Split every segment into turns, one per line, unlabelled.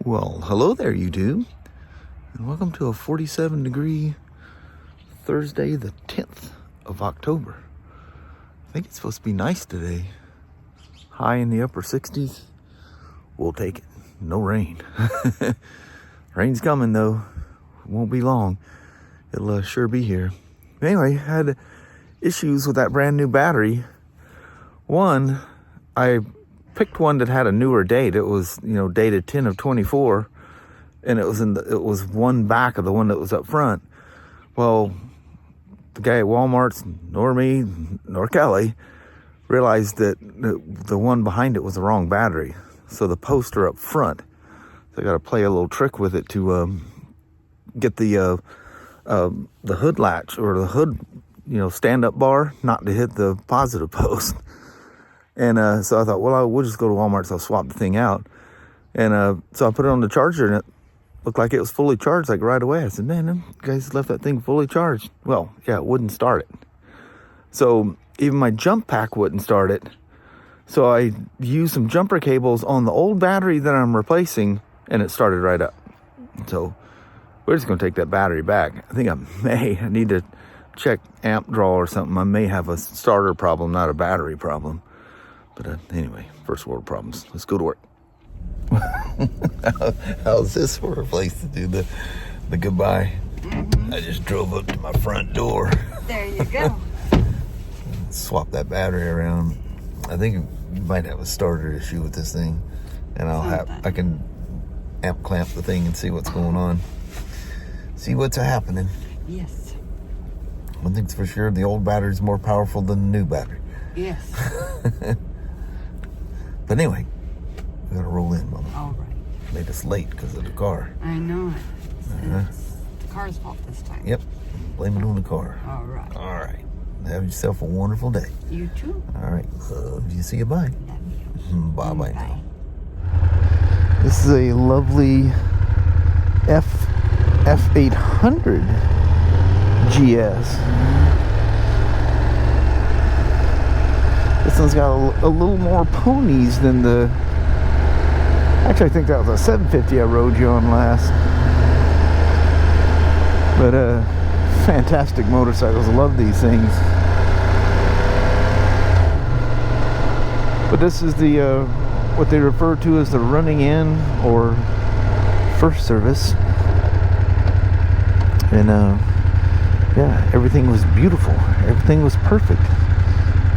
Well, hello there, YouTube, and welcome to a 47-degree Thursday, the 10th of October. I think it's supposed to be nice today. High in the upper 60s. We'll take it. No rain. Rain's coming, though. It won't be long. It'll sure be here. Anyway, had issues with that brand new battery. One, I picked one that had a newer date. It was, dated 10 of 24, and it was one back of the one that was up front. Well, the guy at Walmart's, nor me, nor Kelly, realized that the one behind it was the wrong battery. So the poster up front, so I got to play a little trick with it to get the hood latch or the hood, stand-up bar not to hit the positive post. And so I thought, well, we'll just go to Walmart, so I'll swap the thing out. And so I put it on the charger, and it looked like it was fully charged, like right away. I said, man, them guys left that thing fully charged. Well, yeah, it wouldn't start it. So even my jump pack wouldn't start it. So I used some jumper cables on the old battery that I'm replacing, and it started right up. So we're just going to take that battery back. I think I need to check amp draw or something. I may have a starter problem, not a battery problem. But anyway, first world problems. Let's go to work. How's this for a place to do the goodbye? Mm-hmm. I just drove up to my front door.
There you go.
Swap that battery around. I think you might have a starter issue with this thing, and I can amp clamp the thing and see what's going on. See what's happening.
Yes.
One thing's for sure: the old battery's more powerful than the new battery.
Yes.
But anyway, we gotta roll in, Mama.
All right.
Made us late because of the car.
I know it. It's the car's fault this time.
Yep. Blame it on the car.
All right.
All right. Have yourself a wonderful day.
You too.
All right. Love you. See you. Bye.
Love you.
Bye-bye.
Bye.
This is a lovely F800GS. This one's got a little more ponies than the... Actually, I think that was a 750 I rode you on last. But fantastic motorcycles. I love these things. But this is the what they refer to as the running in or first service. And yeah, everything was beautiful. Everything was perfect,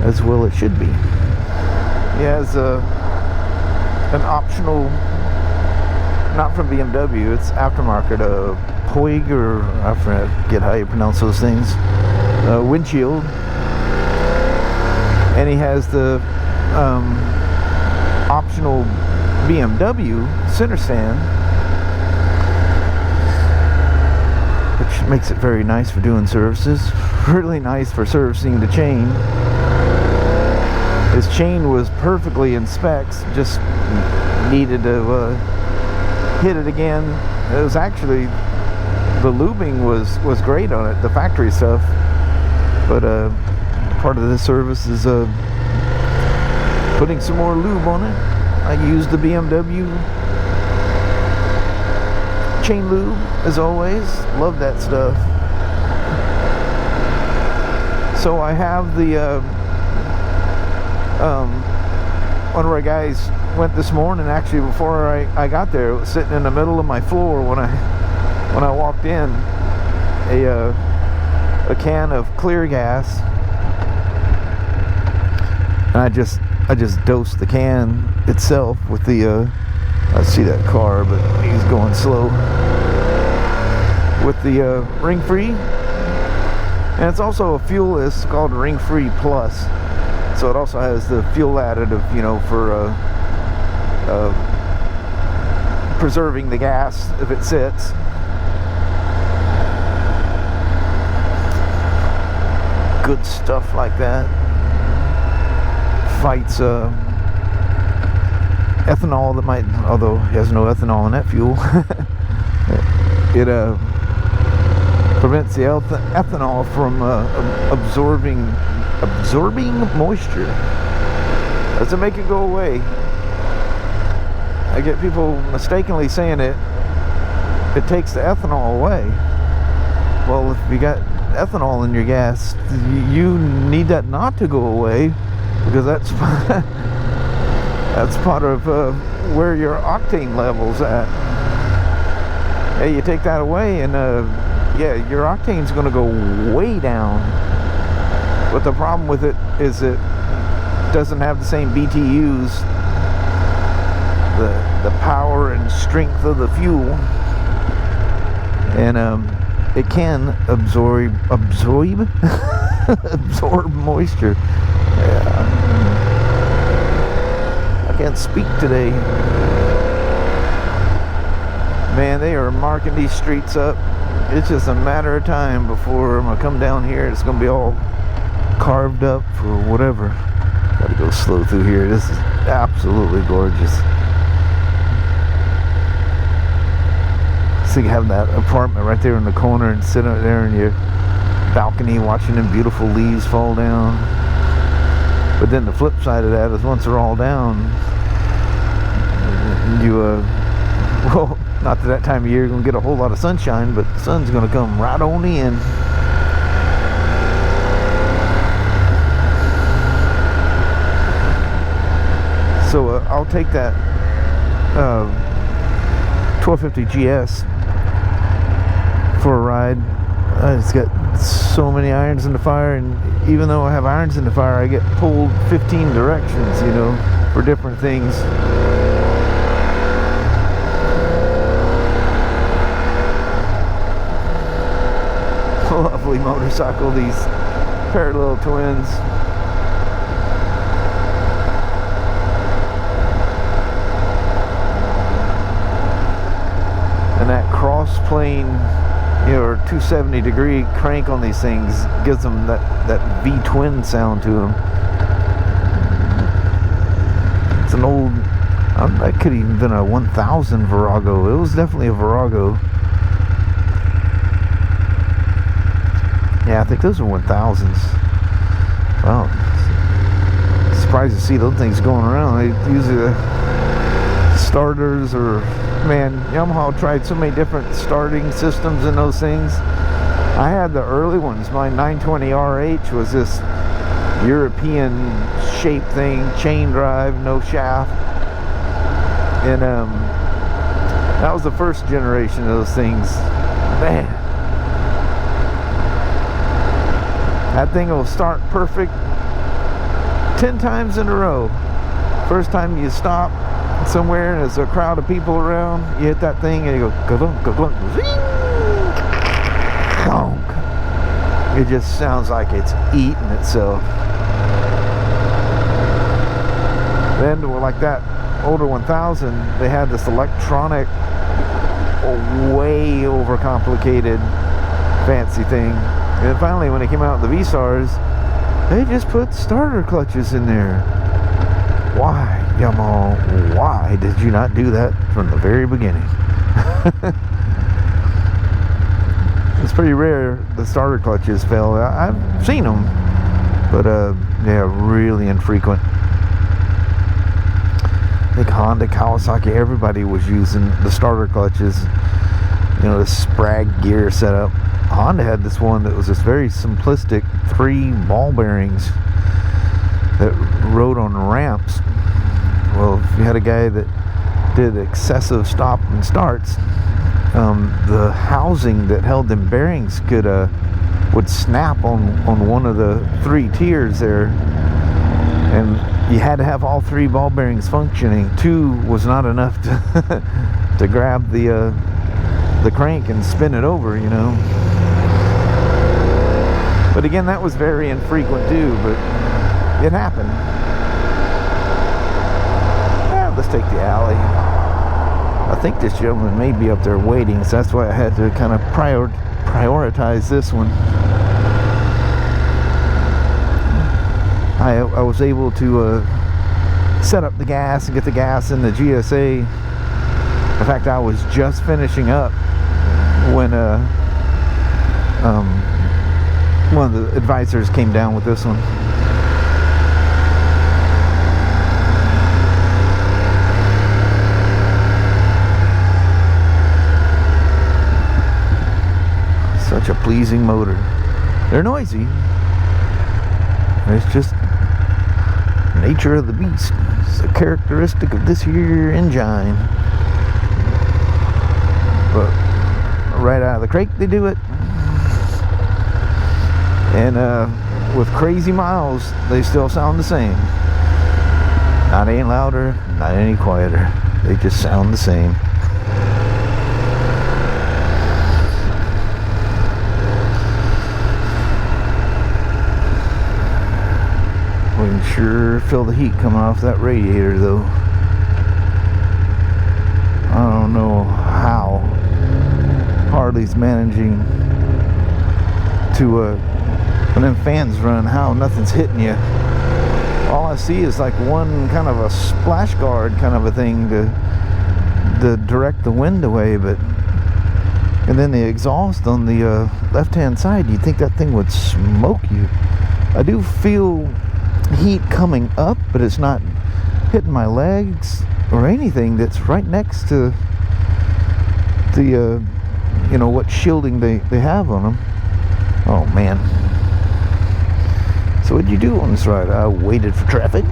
as well it should be. He has an optional, not from BMW, it's aftermarket, Puig, or I forget how you pronounce those things, windshield. And he has the optional BMW center stand, which makes it very nice for doing services. Really nice for servicing the chain. His chain was perfectly in specs, just needed to hit it again. It was actually, the lubing was great on it, the factory stuff. But part of this service is putting some more lube on it. I used the BMW chain lube, as always. Love that stuff. So I have the one of our guys went this morning, actually before I got there. It was sitting in the middle of my floor when I walked in, a can of clear gas, and I just dosed the can itself with the I see that car, but he's going slow, with the ring free. And it's also a fuel, it's called ring free plus. So it also has the fuel additive, for preserving the gas if it sits. Good stuff like that. Fights ethanol that might, although he has no ethanol in that fuel. It prevents the ethanol from absorbing moisture. Doesn't make it go away. I get people mistakenly saying it takes the ethanol away. Well, if you got ethanol in your gas, you need that not to go away, because that's that's part of where your octane level's at. Yeah, you take that away, and yeah, your octane's going to go way down. But the problem with it is it doesn't have the same BTUs, the power and strength of the fuel, and it can absorb absorb moisture. Yeah. I can't speak today. Man, they are marking these streets up. It's just a matter of time before I'm gonna come down here. It's gonna be all carved up for whatever. Gotta go slow through here. This is absolutely gorgeous. So you have that apartment right there in the corner and sit out there in your balcony watching them beautiful leaves fall down. But then the flip side of that is once they're all down, you well, not that time of year you're gonna get a whole lot of sunshine, but the sun's gonna come right on in. So I'll take that 1250GS for a ride. It's got so many irons in the fire, and even though I have irons in the fire, I get pulled 15 directions, you know, for different things. Lovely motorcycle, these parallel twins. And that cross plane, you know, or 270-degree crank on these things gives them that V-twin sound to them. It's an old, that could even been a 1000 Virago. It was definitely a Virago. Yeah, I think those are 1000s. Wow. Surprised to see those things going around. They usually starters, or man, Yamaha tried so many different starting systems in those things. I had the early ones. My 920RH was this European shape thing, chain drive, no shaft, and that was the first generation of those things. Man, that thing will start perfect 10 times in a row. First time you stop somewhere and there's a crowd of people around, you hit that thing and you go ka-dunk, ka-dunk, zing, donk. It just sounds like it's eating itself. Then, like that older 1000, they had this electronic, way overcomplicated, fancy thing. And finally, when it came out, the V-Stars, they just put starter clutches in there. Why, Yamaha? Why did you not do that from the very beginning? It's pretty rare the starter clutches fail. I've seen them, but they're really infrequent. I think Honda, Kawasaki, everybody was using the starter clutches. You know, the Sprag gear setup. Honda had this one that was this very simplistic 3 ball bearings that rode on ramps. Well, if you had a guy that did excessive stop and starts, the housing that held them bearings would snap on one of the 3 tiers there, and you had to have all 3 ball bearings functioning. 2 was not enough to grab the crank and spin it over, you know. But again, that was very infrequent too, but it happened. Well, let's take the alley. I think this gentleman may be up there waiting, so that's why I had to kind of prioritize this one. I was able to set up the gas and get the gas in the GSA. In fact, I was just finishing up when one of the advisors came down with this one. such a pleasing motor. They're noisy. It's just nature of the beast. It's a characteristic of this here engine. But right out of the crate they do it. And with crazy miles, they still sound the same. Not any louder, not any quieter. They just sound the same. We can sure feel the heat coming off that radiator though. I don't know how Harley's managing to when them fans run, how nothing's hitting you. All I see is like one kind of a splash guard kind of a thing to direct the wind away, but and then the exhaust on the left hand side, you'd think that thing would smoke you. I do feel heat coming up, but it's not hitting my legs or anything. That's right next to the you know what shielding they have on them. Oh man. So what'd you do on this ride? I waited for traffic.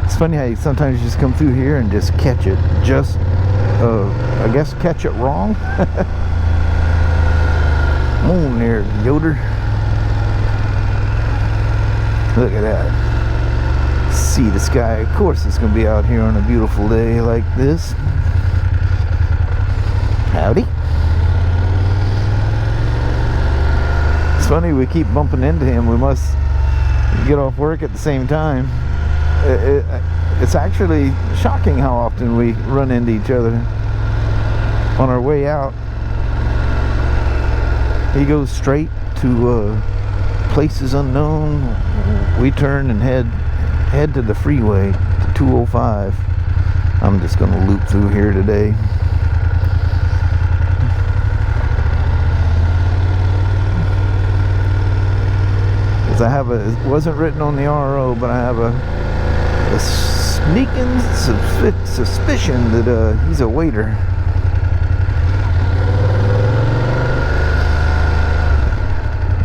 It's funny how you sometimes just come through here and just catch it. Just, I guess catch it wrong. Come on there, Yoder. Look at that. See the sky. Of course it's going to be out here on a beautiful day like this. Howdy. It's funny, we keep bumping into him. We must get off work at the same time. It's actually shocking how often we run into each other on our way out. He goes straight to places unknown. We turn and head to the freeway, to 205. I'm just going to loop through here today. I have it wasn't written on the RO, but I have a sneaking suspicion that he's a waiter.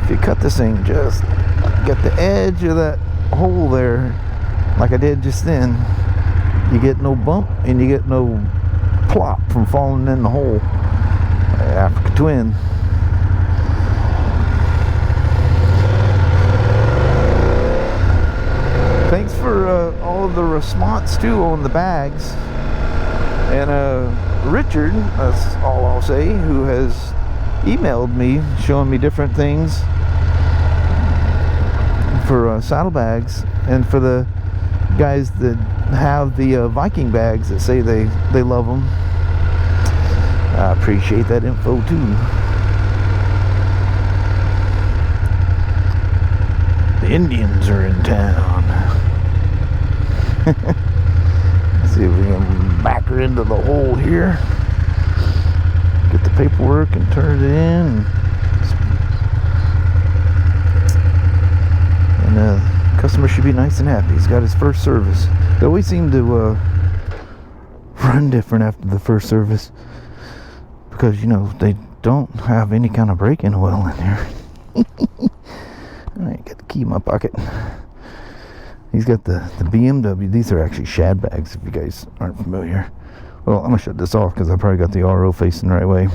If you cut this thing, just get the edge of that hole there, like I did just then, you get no bump and you get no plop from falling in the hole. Africa Twin. Thanks for all of the response too on the bags. And Richard, that's all I'll say, who has emailed me showing me different things for saddlebags, and for the guys that have the Viking bags that say they love them. I appreciate that info too. The Indians are in town. Let's see if we can back her into the hole here. Get the paperwork and turn it in. And customer should be nice and happy. He's got his first service. They always seem to run different after the first service, because you know they don't have any kind of brake-in oil in there. Alright, got the key in my pocket. He's got the BMW. These are actually shad bags, if you guys aren't familiar. Well, I'm going to shut this off because I probably got the RO facing the right way.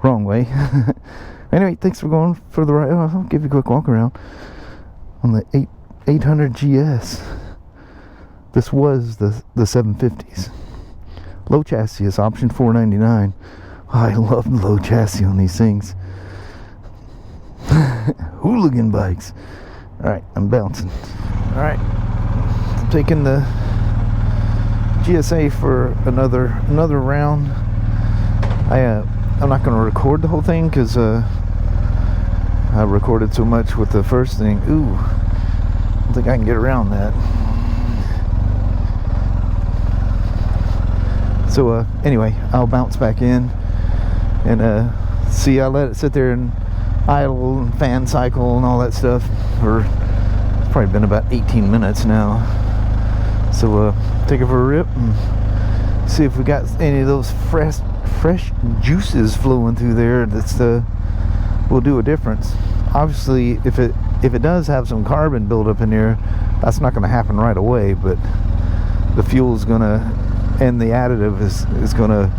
Wrong way. Anyway, thanks for going for the ride. I'll give you a quick walk around on the 800GS. This was the 750s. Low chassis is option $499. I love the low chassis on these things. Hooligan bikes. Alright, I'm bouncing. Alright, I'm taking the GSA for another round. I'm not going to record the whole thing because I recorded so much with the first thing. Ooh, I don't think I can get around that. So anyway, I'll bounce back in and see. I let it sit there and idle and fan cycle and all that stuff for, it's probably been about 18 minutes now. So take it for a rip and see if we got any of those fresh juices flowing through there that's will do a difference. Obviously, if it does have some carbon buildup in there, that's not going to happen right away, but the fuel is going to, and the additive is going to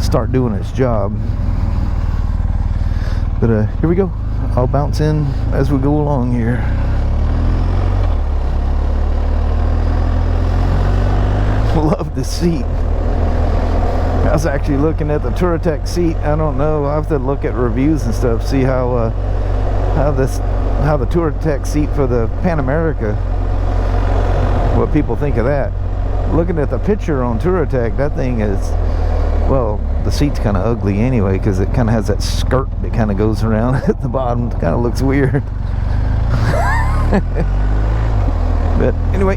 start doing its job. But here we go. I'll bounce in as we go along here. Love the seat. I was actually looking at the Touratech seat. I don't know. I have to look at reviews and stuff, see how the Touratech seat for the Pan America, what people think of that. Looking at the picture on Touratech, that thing is, well, the seat's kind of ugly anyway, because it kind of has that skirt that kind of goes around at the bottom. It kind of looks weird. But anyway,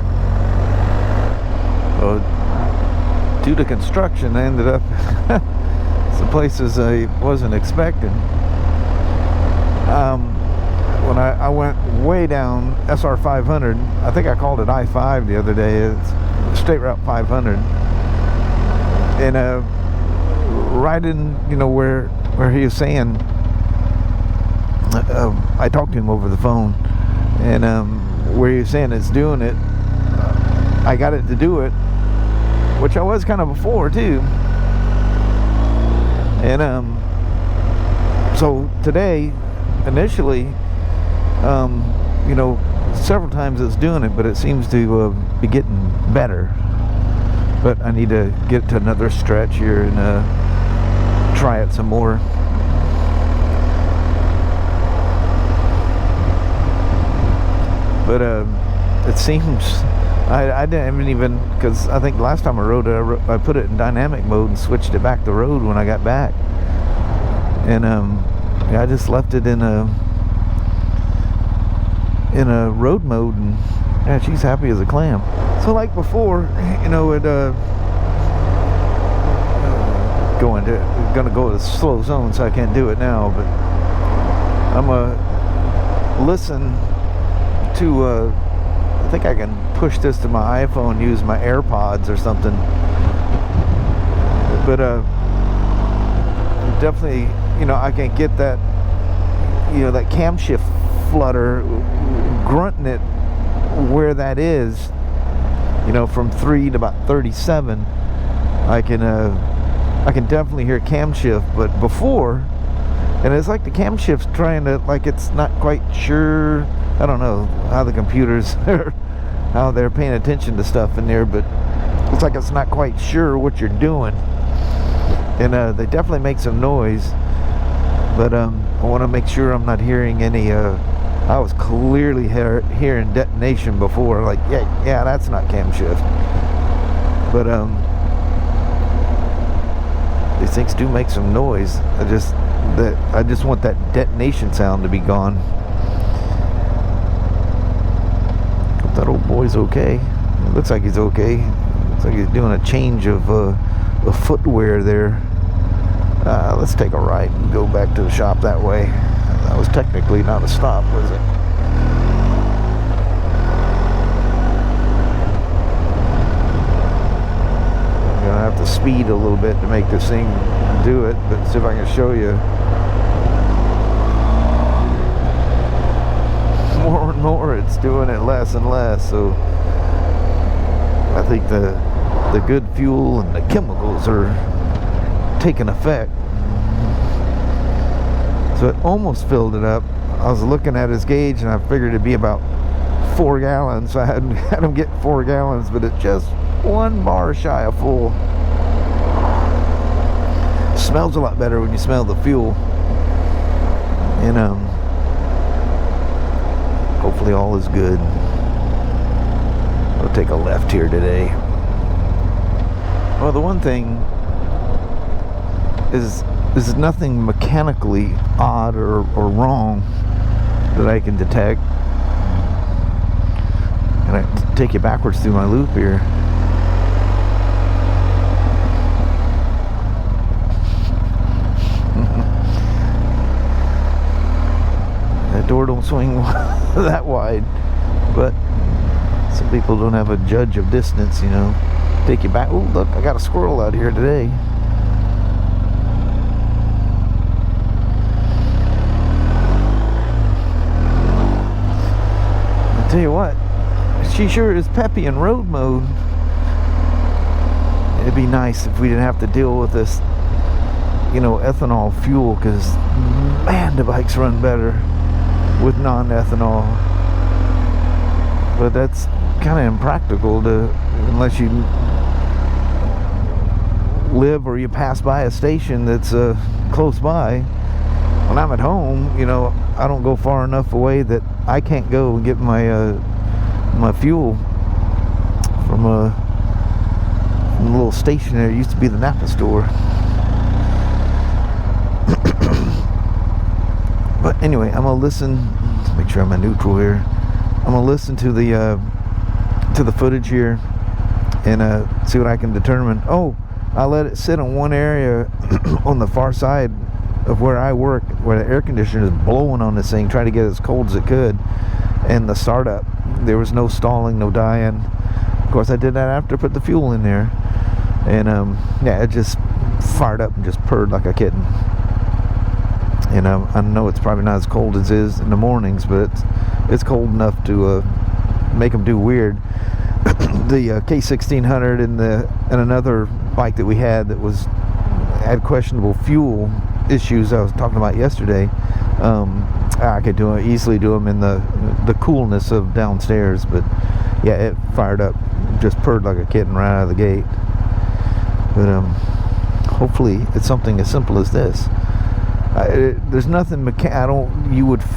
due to construction, I ended up some places I wasn't expecting. When I went way down SR 500, I think I called it I-5 the other day. It's State Route 500, and right in, you know, where he was saying, I talked to him over the phone, and where he was saying it's doing it, I got it to do it, which I was kind of before too. And so today, initially, you know, several times it's doing it, but it seems to be getting better. But I need to get to another stretch here and try it some more. But it seems I didn't even, because I think last time I rode it, I put it in dynamic mode and switched it back to road when I got back. And yeah, I just left it in a road mode, and yeah, she's happy as a clam. So like before, you know, it gonna go to a slow zone, so I can't do it now, but I'm gonna listen to I think I can push this to my iPhone, use my AirPods or something. But definitely, you know, I can get that, you know, that camshaft flutter, grunting it where that is, you know, from 3 to about 37. I can definitely hear camshaft, but before, and it's like the camshaft's trying to, like, it's not quite sure. I don't know how the computers how they're paying attention to stuff in there, but it's like it's not quite sure what you're doing. And they definitely make some noise, but I want to make sure I'm not hearing any I was clearly hearing detonation before, like yeah, that's not camshaft. But these things do make some noise. I just want that detonation sound to be gone. Hope that old boy's okay. It looks like he's okay. Looks like he's doing a change of footwear there. Let's take a right and go back to the shop that way. That was technically not a stop, was it? I'm gonna have to speed a little bit to make this thing do it, but see if I can show you. More and more it's doing it less and less, so I think the good fuel and the chemicals are taking effect. So it almost filled it up. I was looking at his gauge and I figured it'd be about 4 gallons. So I had him get 4 gallons, but it's just 1 bar shy of full. Smells a lot better when you smell the fuel. And hopefully all is good. We'll take a left here today. Well, the one thing is nothing mechanically odd or wrong that I can detect. And I take you backwards through my loop here. That door don't swing that wide, but some people don't have a judge of distance, you know. Take you back. Oh, look, I got a squirrel out here today. tell you what, she sure is peppy in road mode. It'd be nice if we didn't have to deal with this, you know, ethanol fuel, because man, the bikes run better with non-ethanol. But that's kind of impractical unless you live or you pass by a station that's close by. When I'm at home, you know, I don't go far enough away that I can't go and get my my fuel from a little station there. It used to be the Napa store. But anyway, I'm gonna listen. Let's make sure I'm in neutral here. I'm gonna listen to the footage here and see what I can determine. Oh, I let it sit in one area on the far side of where I work, where the air conditioner is blowing on this thing, trying to get it as cold as it could. And the startup, there was no stalling, no dying. Of course, I did that after I put the fuel in there. And yeah, it just fired up and just purred like a kitten. And I know it's probably not as cold as it is in the mornings, but it's cold enough to make them do weird. The K1600 and another bike that we had that had questionable fuel issues I was talking about yesterday. I could easily do them in the coolness of downstairs, but yeah, it fired up, just purred like a kitten right out of the gate. But hopefully it's something as simple as this. There's nothing if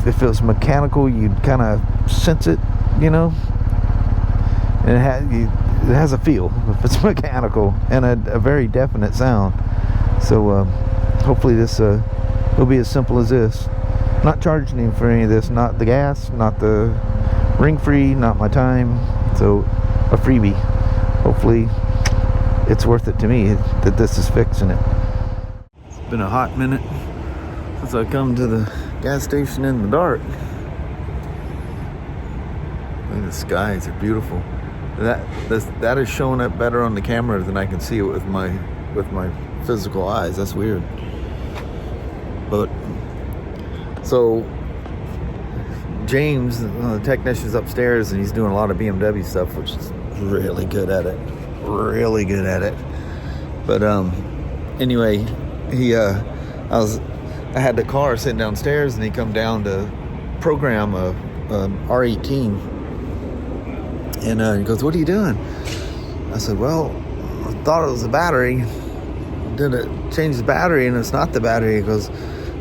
it was mechanical, you'd kind of sense it, you know. And it has a feel if it's mechanical, and a very definite sound. So hopefully this will be as simple as this. Not charging him for any of this, not the gas, not the ring free, not my time. So a freebie. Hopefully it's worth it to me that this is fixing it. It's been a hot minute since I come to the gas station in the dark. Look at the skies, they're beautiful. That is showing up better on the camera than I can see it with my physical eyes. That's weird. But so James, the technician's upstairs, and he's doing a lot of BMW stuff, which is really good at it. Really good at it. But anyway, I had the car sitting downstairs, and he come down to program a R18. And he goes, "What are you doing?" I said, "Well, I thought it was the battery. Did it change the battery, and it's not the battery." He goes,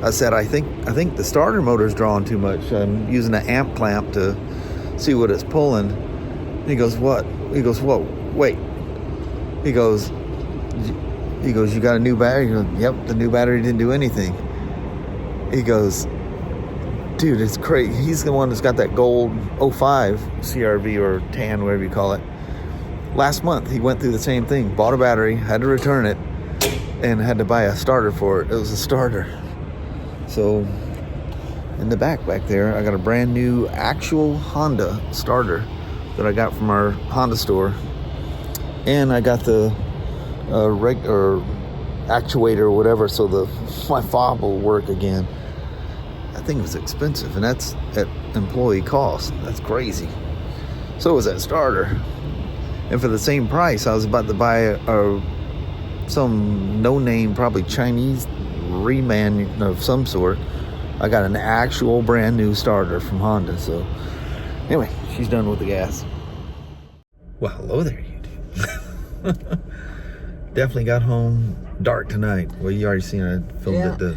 I said, I think the starter motor's drawing too much. I'm using an amp clamp to see what it's pulling." And he goes, "What?" He goes, "Whoa, wait." He goes, "You got a new battery?" He goes, "Yep, the new battery didn't do anything." He goes, "Dude, it's crazy." He's the one that's got that gold 05 CRV or tan, whatever you call it. Last month, he went through the same thing. Bought a battery, had to return it, and had to buy a starter for it. It was a starter. So, in the back there, I got a brand new actual Honda starter that I got from our Honda store. And I got the regular actuator or whatever, so my fob will work again. I think it was expensive, and that's at employee cost. That's crazy. So was that starter. And for the same price, I was about to buy some no-name, probably Chinese reman of some sort. I got an actual brand new starter from Honda. So anyway, she's done with the gas. Well, hello there, YouTube. Definitely got home dark tonight. Well, you already seen I filmed at the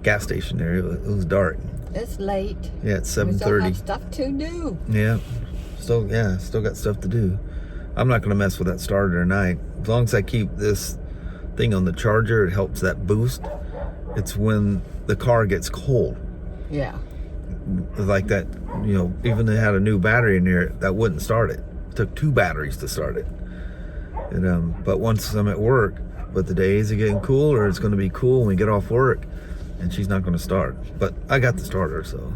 gas station there. It was dark.
It's late.
Yeah, it's 7:30.
We still have stuff to do.
Yeah, still got stuff to do. I'm not gonna mess with that starter tonight. As long as I keep this thing on the charger, it helps that boost. It's when the car gets cold. Yeah. Like that, you know, even though it had a new battery in there, that wouldn't start it. It took 2 batteries to start it. And but once I'm at work, but the days are getting cooler, it's gonna be cool when we get off work, and she's not gonna start. But I got the starter, so.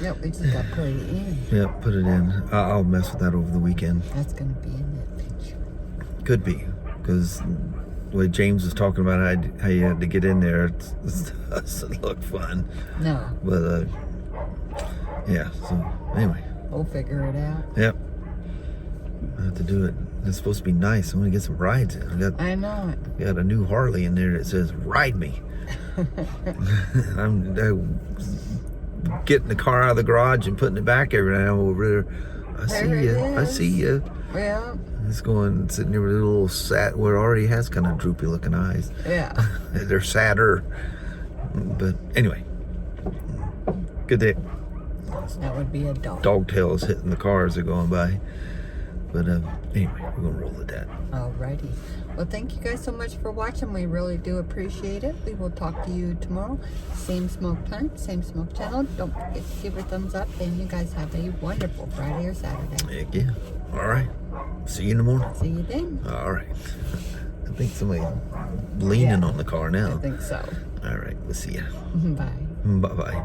Yep, we just got to put it in.
Yep, put it in. I'll mess with that over the weekend.
That's gonna be in that picture.
Could be, because the way James was talking about how you had to get in there, it doesn't look fun.
No.
But yeah, so anyway,
We'll figure it out.
Yep. I have to do it. It's supposed to be nice. I'm gonna get some rides in.
I know it.
Got a new Harley in there that says "Ride Me." I'm getting the car out of the garage and putting it back every now and over there. I see you.
Yeah.
It's going sitting there with a little sad. Where it already has kind of droopy looking eyes.
Yeah.
They're sadder. But anyway, good day.
That would be a dog.
Dog tails hitting the cars that are going by. But anyway, we're gonna roll with that.
Alrighty. Well, thank you guys so much for watching. We really do appreciate it. We will talk to you tomorrow. Same smoke time, same smoke channel. Don't forget to give a thumbs up. And you guys have a wonderful Friday or Saturday.
Heck yeah. All right. See you in the morning.
See you then.
All right. I think somebody's leaning on the car now.
I think so.
All right. We'll see you.
Bye.
Bye-bye.